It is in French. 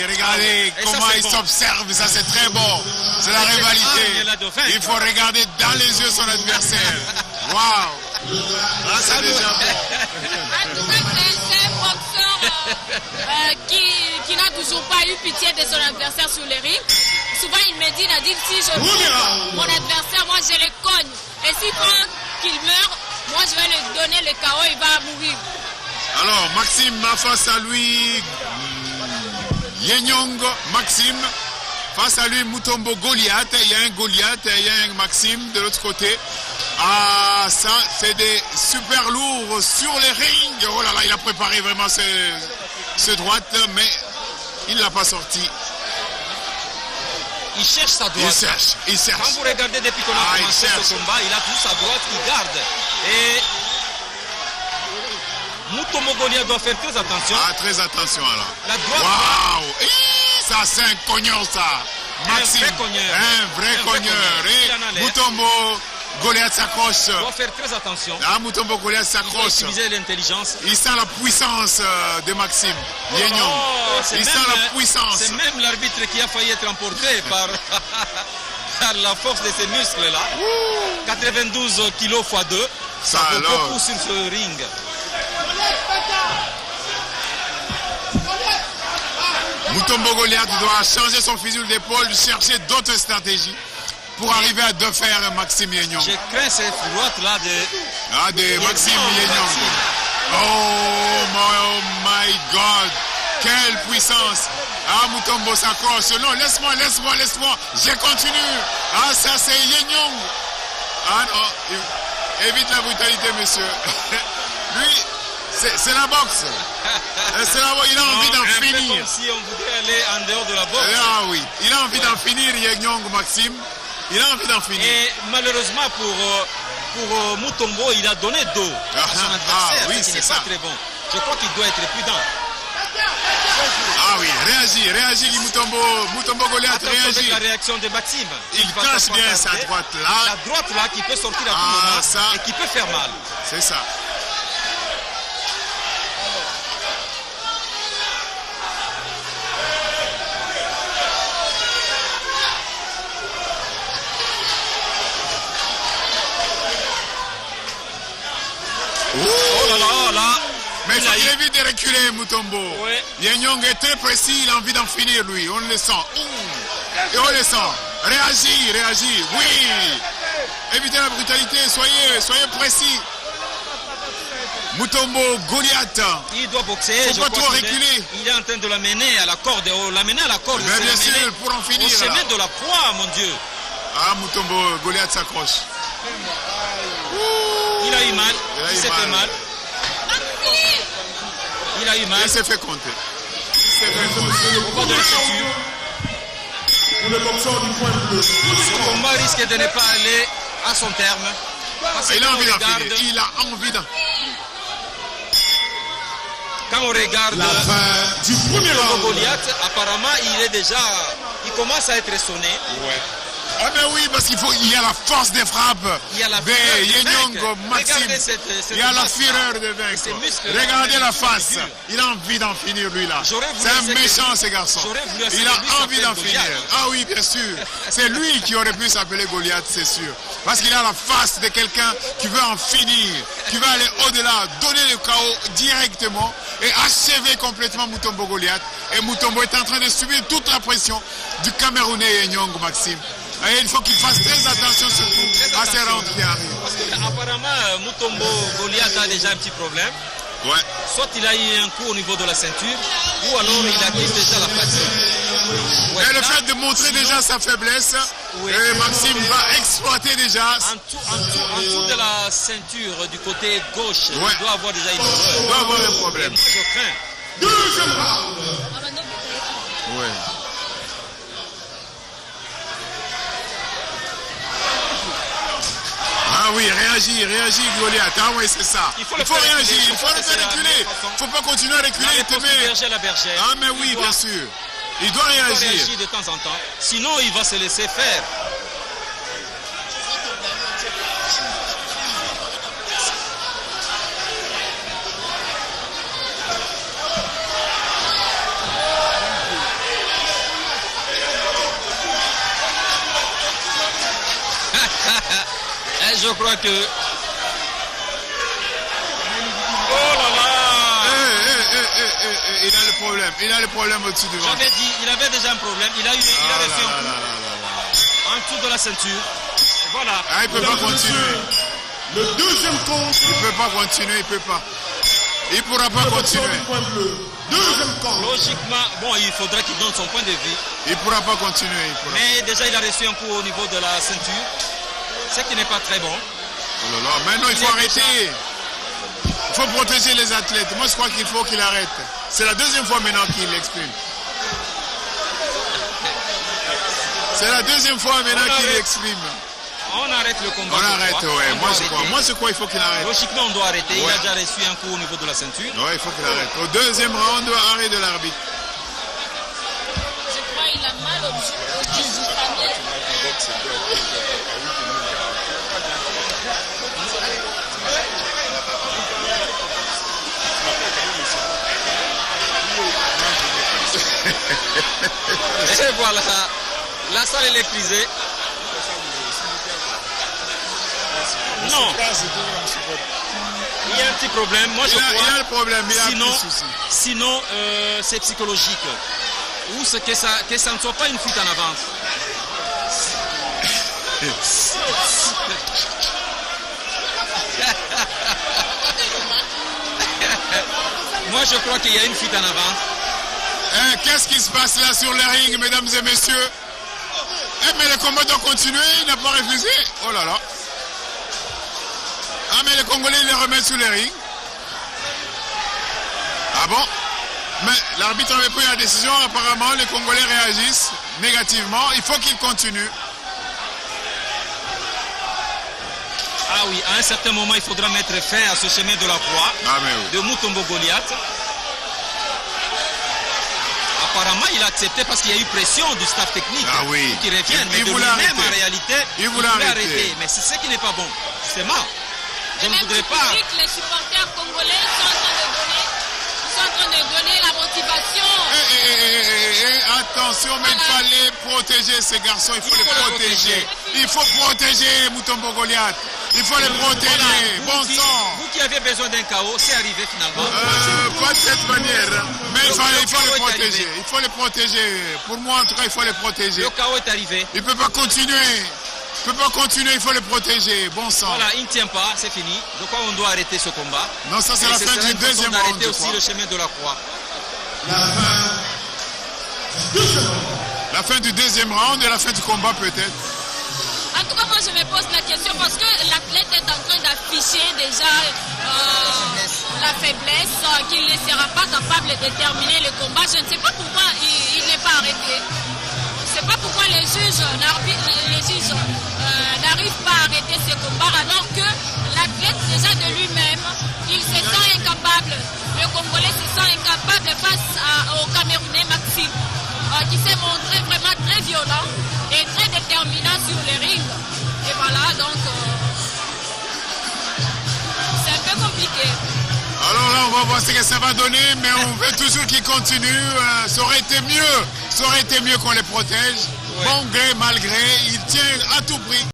regardez comment ils s'observent, ça c'est très bon. C'est la rivalité. Il faut regarder dans les yeux son adversaire. Waouh! Là, c'est déjà bon. En tout cas, c'est un boxeur qui n'a toujours pas eu pitié de son adversaire sur le ring. Souvent, il me dit, si je bouge mon adversaire, moi je le cogne. Et s'il prend qu'il meurt, moi je vais lui donner le KO, il va mourir. Alors, Maxime a face à lui Yenyong Maxime. Face à lui, Mutombo Goliath. Il y a un Goliath et il y a un Maxime de l'autre côté. Ah, ça, c'est des super lourds sur les rings. Oh là là, il a préparé vraiment ce droite, mais il ne l'a pas sorti. Il cherche sa droite. Il cherche. Quand vous regardez depuis qu'on a commencé ce combat, il a toujours sa droite qui garde. Et Mutombo Goliath doit faire très attention. Ah, très attention alors. La droite. Waouh! Ça, c'est un cogneur, ça. Maxime, un vrai cogneur. Et Mutombo Goliath s'accroche. Il doit faire très attention. Ah, Mutombo Goliath s'accroche. Il doit utiliser l'intelligence. Il sent la puissance de Maxime. Yenyong. Il sent la puissance. C'est même l'arbitre qui a failli être emporté par la force de ses muscles-là. 92 kg x 2. Ça vaut beaucoup sur ce ring. Mutombo Goliath doit changer son fusil d'épaule, chercher d'autres stratégies pour arriver à défaire Maxime Yenyong. Je crains cette droite-là de Maxime Yenyong. Oh my God! Quelle puissance! Ah, Mutombo s'accroche. Non, laisse-moi. Je continue. Ah, ça c'est Yenyong. Ah non, évite la brutalité, monsieur. Lui, c'est la boxe. Il a envie d'en finir. Comme si on voudrait aller en dehors de la boxe. Ah oui, il a envie d'en finir, Yenyong Maxime. Il a envie d'en finir. Et malheureusement pour Mutombo, il a donné dos à son adversaire. Oui, c'est ça. Pas très bon. Je crois qu'il doit être prudent. Ah oui, réagis Mutombo Goliath, réagit. Avec la réaction de Maxime. Il cache bien sa droite là. La droite là qui peut sortir à tout moment et qui peut faire mal. C'est ça. Oh là. Mais il évite de reculer, Mutombo. Ouais. Yenyong est très précis, il a envie d'en finir, lui. On le sent. Et on le sent. Réagis. Oui. Évitez la brutalité, soyez précis. Mutombo Goliath. Il doit boxer. Faut pas trop reculer. Il est en train de l'amener à la corde. L'amener à la corde. Mais bien sûr, pour en finir. Au sommet de la proie, mon Dieu. Ah, Mutombo Goliath s'accroche. Il a eu mal. Il s'est fait mal. Il a eu mal. Il s'est fait compter. Au bas de la ceinture. Ce combat risque de ne pas aller à son terme. Il a envie d'en finir. Il a envie d'en. Quand on regarde la fin du premier round, Goliath, apparemment il commence à être sonné. Ouais. Ah ben oui, parce qu'il y a la force des frappes de Yenyong Maxime. Il y a la fureur de vaincre. Regardez la face. Il a envie d'en finir, lui là. C'est un méchant, ce garçon. Il a envie d'en finir. Ah oui, bien sûr. C'est lui qui aurait pu s'appeler Goliath, c'est sûr. Parce qu'il a la face de quelqu'un qui veut en finir, qui veut aller au-delà, donner le chaos directement et achever complètement Mutombo Goliath. Et Mutombo est en train de subir toute la pression du Camerounais Yenyong Maxime. Et il faut qu'il fasse très attention surtout à ces rounds qui arrivent. Parce qu'apparemment, Mutombo Goliath a déjà un petit problème. Ouais. Soit il a eu un coup au niveau de la ceinture, ou alors il acquise déjà la fatigue. Ouais, et le fait de montrer déjà sa faiblesse, Maxime va exploiter déjà. En dessous de la ceinture du côté gauche, il doit avoir déjà une douleur. Il doit avoir un problème. Je crains. Deuxième round. Ouais. Ah oui, réagis Goliath. Ah oui, c'est ça. Il faut réagir, il faut le faire reculer. Il ne faut pas continuer à reculer et te mettre. La bergère. Ah mais oui, bien sûr. Il doit réagir. Il doit réagir de temps en temps. Sinon, il va se laisser faire. je crois que... Oh là là! Il a le problème. Il a le problème au-dessus du ventre. J'avais dit, il avait déjà un problème. Il a reçu un coup en dessous de la ceinture. Voilà. Ah, il ne peut pas continuer. Le deuxième compte. Il ne peut pas continuer, il ne peut pas. Il ne pourra pas continuer. Deuxième compte. Logiquement, bon, il faudra qu'il donne son point de vue. Il ne pourra pas continuer. Mais déjà, il a reçu un coup au niveau de la ceinture. Ce qui n'est pas très bon. Oh là là, maintenant il faut arrêter. Il faut protéger les athlètes. Moi, je crois qu'il faut qu'il arrête. C'est la deuxième fois maintenant qu'il l'exprime. C'est la deuxième fois maintenant qu'il l'exprime. On arrête le combat. On arrête, ouais. Moi, je crois qu'il faut qu'il arrête. Logiquement, on doit arrêter. Il a déjà reçu un coup au niveau de la ceinture. Oui, il faut qu'il arrête. Au deuxième round, arrêt de l'arbitre. Je crois qu'il a mal au Et voilà, la salle électrisée. Non, il y a un petit problème. Moi, je crois. Il a le problème, il a un petit souci. Sinon, c'est psychologique. Ou c'est que ça ne soit pas une fuite en avance. Moi, je crois qu'il y a une fuite en avance. Qu'est-ce qui se passe là sur le ring, mesdames et messieurs? Mais le combat doit continuer, il n'a pas refusé. Oh là là. Ah, mais les Congolais, ils les remettent sur le ring. Ah bon? Mais l'arbitre avait pris la décision, apparemment, les Congolais réagissent négativement. Il faut qu'ils continuent. Ah oui, à un certain moment, il faudra mettre fin à ce chemin de la croix de Mutombo Goliath. Apparemment, il a accepté parce qu'il y a eu pression du staff technique qui revient. Mais de lui-même, en réalité, il voulait arrêter. Mais c'est ce qui n'est pas bon. C'est mal. Je ne voudrais pas. Les supporters congolais sont en train de donner la motivation. Attention, mais il fallait protéger ces garçons. Il faut les protéger. Il faut protéger Mutombo Goliath. Il faut les protéger. Bon sang. Vous qui avez besoin d'un chaos, c'est arrivé finalement. Pas de cette manière. Mais il faut les protéger. Il faut les protéger. Pour moi, en tout cas, il faut les protéger. Le chaos est arrivé. Il ne peut pas continuer. Il ne peut pas continuer, il faut les protéger. Bon sang. Voilà, il ne tient pas, c'est fini. De quoi on doit arrêter ce combat? Non, ça c'est la fin du deuxième round. Arrêter aussi le chemin de la croix. La fin du deuxième round et la fin du combat peut-être. En tout cas, moi je me pose la question parce que l'athlète est en train d'afficher déjà la faiblesse, qu'il ne sera pas capable de terminer le combat. Je ne sais pas pourquoi il n'est pas arrêté. Je ne sais pas pourquoi les juges n'arrivent pas à arrêter ce combat alors que l'athlète déjà de lui-même, il se sent incapable. Le Congolais se sent incapable face au Camerounais Maxime, qui s'est montré vraiment très violent et très déterminant sur le ring. Et voilà, donc c'est un peu compliqué. Alors là, on va voir ce que ça va donner, mais on veut toujours qu'ils continuent. Ça aurait été mieux qu'on les protège. Bon gré, mal gré, ils tiennent à tout prix.